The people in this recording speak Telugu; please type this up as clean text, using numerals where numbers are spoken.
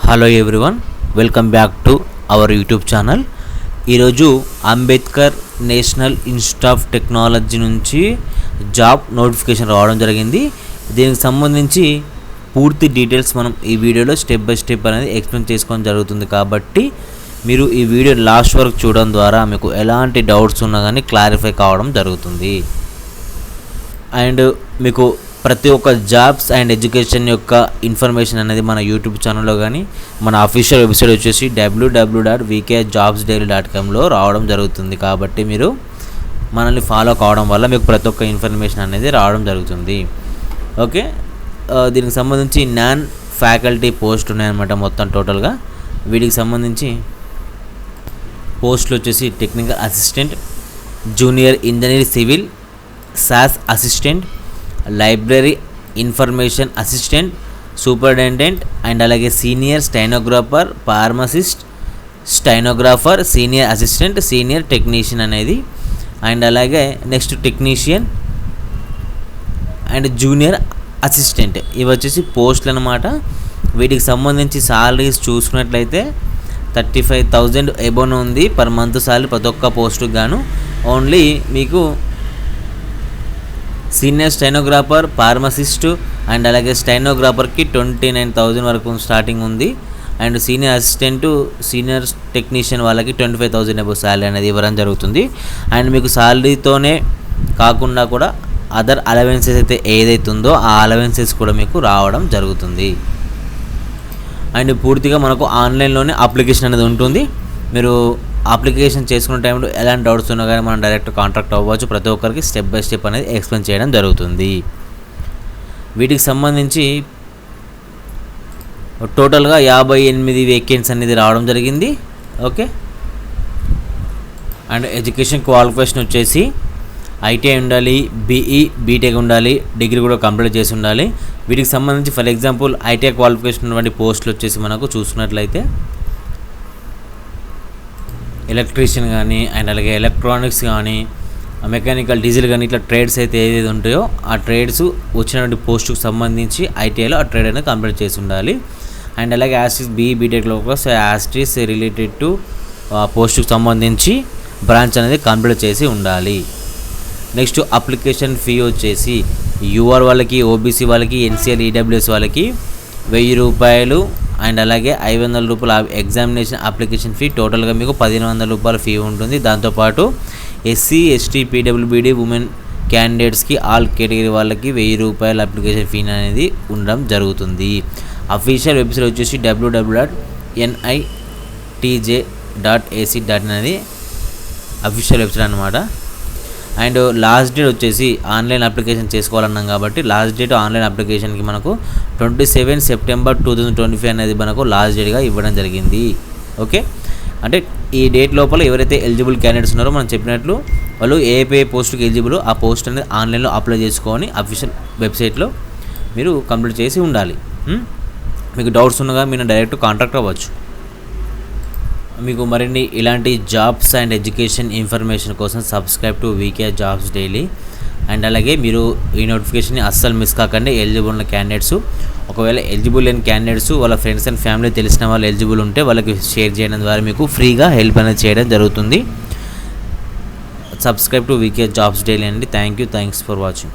Hello everyone, welcome back to our YouTube channel. ఈరోజు Ambedkar national institute of technology నుంచి జాబ్ నోటిఫికేషన్ రావడం జరిగింది. దీనికి సంబంధించి పూర్తి డీటెయిల్స్ మనం ఈ వీడియోలో స్టెప్ బై స్టెప్ అనేది ఎక్స్ప్లెయిన్ చేసుకోవడం జరుగుతుంది. కాబట్టి మీరు ఈ వీడియో లాస్ట్ వరకు చూడడం ద్వారా మీకు ఎలాంటి డౌట్స్ ఉన్నా కానీ క్లారిఫై కావడం జరుగుతుంది. అండ్ మీకు ప్రతి ఒక్క జాబ్స్ అండ్ ఎడ్యుకేషన్ యొక్క ఇన్ఫర్మేషన్ అనేది మన యూట్యూబ్ ఛానల్లో కానీ మన అఫీషియల్ వెబ్సైట్ వచ్చేసి www.vkjobsdaily.comలో రావడం జరుగుతుంది. కాబట్టి మీరు మనల్ని ఫాలో కావడం వల్ల మీకు ప్రతి ఒక్క ఇన్ఫర్మేషన్ అనేది రావడం జరుగుతుంది. ఓకే, దీనికి సంబంధించి నాన్ ఫ్యాకల్టీ పోస్ట్ ఉన్నాయన్నమాట. మొత్తం టోటల్గా వీటికి సంబంధించి పోస్టులు వచ్చేసి technical assistant, junior engineer civil, SAS assistant, library information assistant, superintendent and అలాగే senior stenographer, pharmacist, stenographer, senior assistant, senior technician అనేది అండ్ అలాగే next technician and junior assistant. ఇవి వచ్చేసి పోస్టులు అన్నమాట. వీటికి సంబంధించి సాలరీస్ చూసుకున్నట్లయితే 35,000 ఎబోన్ ఉంది పర్ మంత్ సాలరీ ప్రతి ఒక్క పోస్టుకు గాను. ఓన్లీ మీకు సీనియర్ స్టెనోగ్రాఫర్, ఫార్మసిస్ట్ అండ్ అలాగే స్టెనోగ్రాఫర్కి 29,000 వరకు స్టార్టింగ్ ఉంది. And senior assistant, senior technician వాళ్ళకి 25,000 అబౌవ్ శాలరీ అనేది ఇవ్వడం జరుగుతుంది. అండ్ మీకు శాలరీతోనే కాకుండా కూడా అదర్ అలవెన్సెస్ అయితే ఏదైతే ఉందో ఆ అలవెన్సెస్ కూడా మీకు రావడం జరుగుతుంది. అండ్ పూర్తిగా మనకు ఆన్లైన్లోనే అప్లికేషన్ అనేది ఉంటుంది. మీరు అప్లికేషన్ చేసుకునే టైంలో ఎలాంటి డౌట్స్ ఉన్నా కానీ మనం డైరెక్ట్ కాంటాక్ట్ అవ్వచ్చు. ప్రతి ఒక్కరికి స్టెప్ బై స్టెప్ అనేది ఎక్స్ప్లెయిన్ చేయడం జరుగుతుంది. వీటికి సంబంధించి టోటల్గా 58 వేకెన్సీ అనేది రావడం జరిగింది. ఓకే, అండ్ ఎడ్యుకేషన్ క్వాలిఫికేషన్ వచ్చేసి ఐటీఐ ఉండాలి, బీఈ బీటెక్ ఉండాలి, డిగ్రీ కూడా కంప్లీట్ చేసి ఉండాలి. వీటికి సంబంధించి ఫర్ ఎగ్జాంపుల్ ఐటీఐ క్వాలిఫికేషన్ ఉన్నటువంటి పోస్టులు వచ్చేసి మనకు చూసుకున్నట్లయితే ఎలక్ట్రీషియన్ కానీ అండ్ అలాగే ఎలక్ట్రానిక్స్ కానీ మెకానికల్, డీజిల్ కానీ ఇట్లా ట్రేడ్స్ అయితే ఏదైతే ఉంటాయో ఆ ట్రేడ్స్ వచ్చినటువంటి పోస్టుకు సంబంధించి ఐటీఐలో ఆ ట్రేడ్ అనేది కంప్లీట్ చేసి ఉండాలి. అండ్ అలాగే యాస్టిస్ బీఈ బీటెక్లో సో యాస్టిస్ రిలేటెడ్ టు పోస్టుకు సంబంధించి బ్రాంచ్ అనేది కంప్లీట్ చేసి ఉండాలి. నెక్స్ట్ అప్లికేషన్ ఫీ వచ్చేసి యూఆర్ వాళ్ళకి, ఓబీసీ వాళ్ళకి, ఎన్సీఎల్ ఈడబ్ల్యూఎస్ వాళ్ళకి 1000 రూపాయలు అండ్ అలాగే 500 రూపాయల ఎగ్జామినేషన్ అప్లికేషన్ ఫీ. టోటల్గా మీకు 1,500 రూపాయల ఫీ ఉంటుంది. దాంతోపాటు ఎస్సీ, ఎస్టీ, పీడబ్ల్యూబీడీ ఉమెన్ క్యాండిడేట్స్కి ఆల్ కేటగిరీ వాళ్ళకి 1000 రూపాయల అప్లికేషన్ ఫీ అనేది ఉండడం జరుగుతుంది. అఫీషియల్ వెబ్సైట్ వచ్చేసి www.nitj.ac.in అనేది అఫీషియల్ వెబ్సైట్ అనమాట. అండ్ లాస్ట్ డేట్ వచ్చేసి ఆన్లైన్ అప్లికేషన్ చేసుకోవాలన్నాం కాబట్టి లాస్ట్ డేట్ ఆన్లైన్ అప్లికేషన్కి మనకు 27 సెప్టెంబర్ 2025 అనేది మనకు లాస్ట్ డేట్గా ఇవ్వడం జరిగింది. ఓకే, అంటే ఈ డేట్ లోపల ఎవరైతే ఎలిజిబుల్ క్యాండిడేట్స్ ఉన్నారో మనం చెప్పినట్లు వాళ్ళు ఏ పోస్ట్కి ఎలిజిబుల్ ఆ పోస్ట్ అనేది ఆన్లైన్లో అప్లై చేసుకొని అఫీషియల్ వెబ్సైట్లో మీరు కంప్లీట్ చేసి ఉండాలి. మీకు డౌట్స్ ఉన్నగా మీరు డైరెక్ట్ కాంటాక్ట్ అవ్వచ్చు. మీకు మరిన్ని ఇలాంటి జాబ్స్ అండ్ ఎడ్యుకేషన్ ఇన్ఫర్మేషన్ కోసం subscribe to VK jobs daily. And అలాగే మీరు ఈ నోటిఫికేషన్ని అస్సలు మిస్ కాకండి. ఎలిజిబుల్ ఉన్న క్యాండిడేట్స్, ఒకవేళ ఎలిజిబుల్ లేని క్యాండిడేట్స్ వాళ్ళ ఫ్రెండ్స్ అండ్ ఫ్యామిలీ తెలిసిన వాళ్ళు ఎలిజిబుల్ ఉంటే వాళ్ళకి షేర్ చేయడం ద్వారా మీకు ఫ్రీగా హెల్ప్ అనేది చేయడం జరుగుతుంది. Subscribe to VK jobs daily అండి. Thanks for watching.